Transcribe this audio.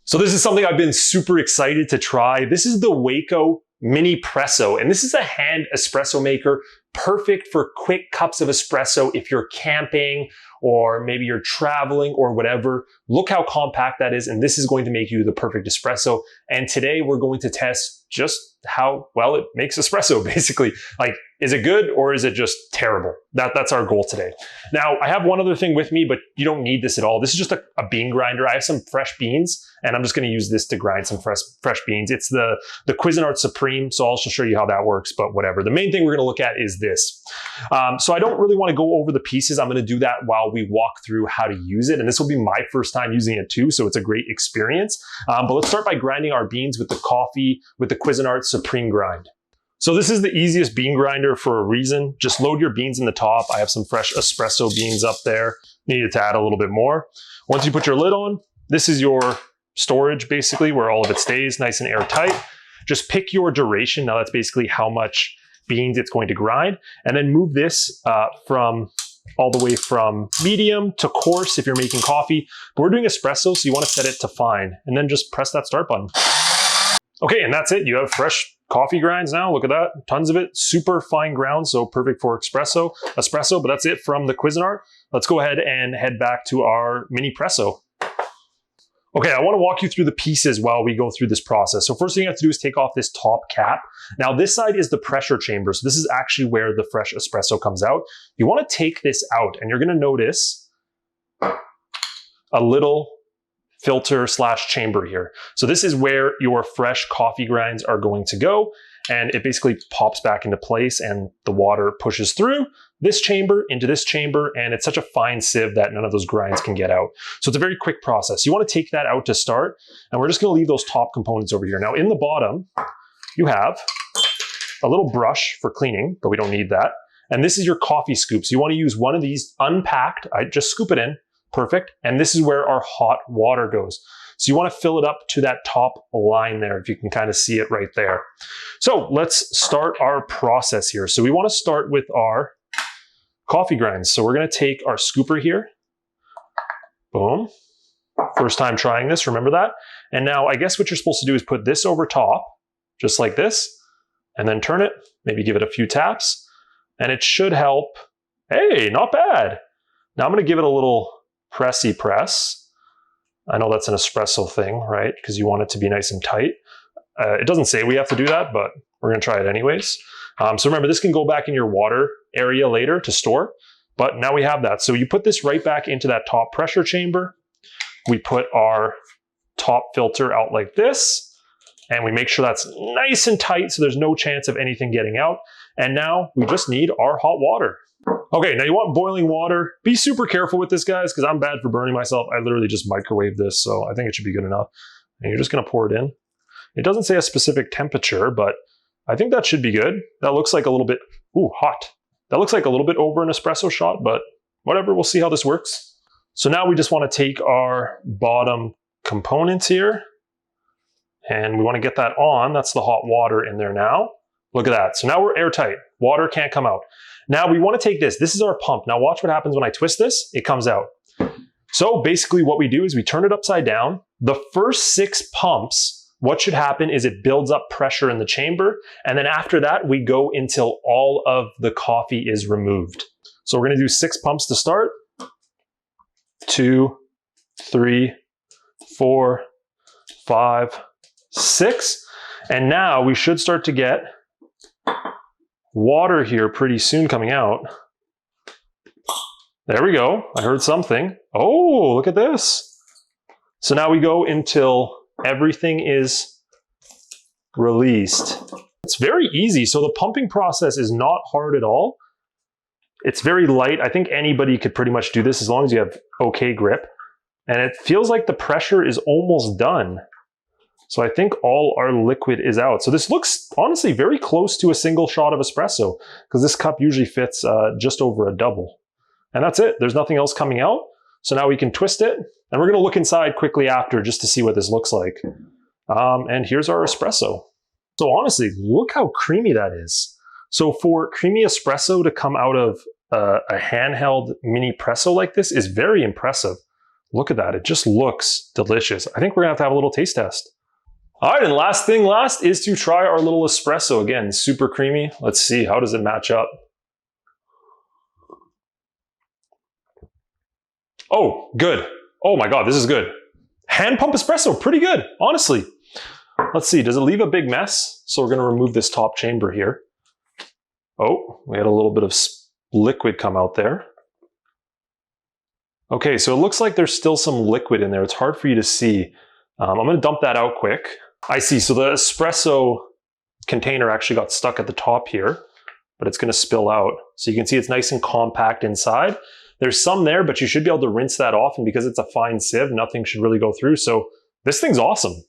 So this is something I've been super excited to try. This is the Wacaco Minipresso, and this is a hand espresso maker, perfect for quick cups of espresso if you're camping or maybe you're traveling or whatever. Look how compact that is, and this is going to make you the perfect espresso. And today we're going to test just how well it makes espresso, basically. Like, is it good or is it just terrible? That's our goal today. Now, I have one other thing with me, but you don't need this at all. This is just a bean grinder. I have some fresh beans, and I'm just gonna use this to grind some fresh beans. It's the Cuisinart Supreme, so I'll also show you how that works, but whatever. The main thing we're gonna look at is this. So I don't really wanna go over the pieces. I'm gonna do that while we walk through how to use it, and this will be my first time using it too, so it's a great experience. But let's start by grinding our beans with the coffee, with the Cuisinart Supreme grind. So this is the easiest bean grinder for a reason. Just load your beans in the top. I have some fresh espresso beans up there. Needed to add a little bit more. Once you put your lid on, this is your storage basically, where all of it stays nice and airtight. Just pick your duration. Now that's basically how much beans it's going to grind. And then move this from all the way from medium to coarse if you're making coffee. But we're doing espresso, so you want to set it to fine. And then just press that start button. Okay, and that's it. You have fresh coffee grinds now. Look at that, tons of it, super fine ground, so perfect for espresso. But that's it from the Cuisinart. Let's go ahead and head back to our Minipresso. Okay, I want to walk you through the pieces while we go through this process. So first thing you have to do is take off this top cap. Now this side is the pressure chamber, so this is actually where the fresh espresso comes out. You want to take this out, and you're going to notice a little filter / chamber here. So this is where your fresh coffee grinds are going to go, and it basically pops back into place and the water pushes through this chamber into this chamber, and it's such a fine sieve that none of those grinds can get out. So it's a very quick process. You want to take that out to start, and we're just going to leave those top components over here. Now in the bottom, you have a little brush for cleaning, but we don't need that. And this is your coffee scoop. So you want to use one of these unpacked. I just scoop it in. Perfect. And this is where our hot water goes. So you want to fill it up to that top line there, if you can kind of see it right there. So let's start our process here. So we want to start with our coffee grinds. So we're going to take our scooper here. Boom. First time trying this, remember that. And now I guess what you're supposed to do is put this over top, just like this, and then turn it, maybe give it a few taps, and it should help. Hey, not bad. Now I'm going to give it a little pressy press. I know that's an espresso thing, right? Because you want it to be nice and tight. It doesn't say we have to do that, but we're going to try it anyways. So remember, this can go back in your water area later to store, but now we have that. So you put this right back into that top pressure chamber. We put our top filter out like this, and we make sure that's nice and tight so there's no chance of anything getting out. And now we just need our hot water. Okay, now you want boiling water. Be super careful with this, guys, because I'm bad for burning myself. I literally just microwave this, so I think it should be good enough. And you're just gonna pour it in. It doesn't say a specific temperature, but I think that should be good. That looks like a little bit, ooh, hot. That looks like a little bit over an espresso shot, but whatever, we'll see how this works. So now we just wanna take our bottom components here, and we wanna get that on. That's the hot water in there now. Look at that. So now we're airtight. Water can't come out. Now we want to take this. This is our pump. Now watch what happens when I twist this. It comes out. So basically what we do is we turn it upside down. The first 6 pumps, what should happen is it builds up pressure in the chamber. And then after that, we go until all of the coffee is removed. So we're going to do 6 pumps to start. 2, 3, 4, 5, 6. And now we should start to get water here pretty soon coming out. There we go. I heard something. Oh, look at this. So now we go until everything is released. It's very easy. So the pumping process is not hard at all. It's very light. I think anybody could pretty much do this as long as you have okay grip. And it feels like the pressure is almost done. So I think all our liquid is out. So this looks honestly very close to a single shot of espresso, because this cup usually fits just over a double. And that's it. There's nothing else coming out. So now we can twist it, and we're going to look inside quickly after just to see what this looks like. And here's our espresso. So honestly, look how creamy that is. So for creamy espresso to come out of a handheld Minipresso like this is very impressive. Look at that, it just looks delicious. I think we're gonna have a little taste test. All right, and last thing last is to try our little espresso. Again, super creamy. Let's see, how does it match up? Oh, good. Oh my God, this is good. Hand pump espresso, pretty good, honestly. Let's see, does it leave a big mess? So we're gonna remove this top chamber here. Oh, we had a little bit of liquid come out there. Okay, so it looks like there's still some liquid in there. It's hard for you to see. I'm gonna dump that out quick. I see, so the espresso container actually got stuck at the top here, but it's gonna spill out. So you can see it's nice and compact inside. There's some there, but you should be able to rinse that off, and because it's a fine sieve, nothing should really go through. So this thing's awesome.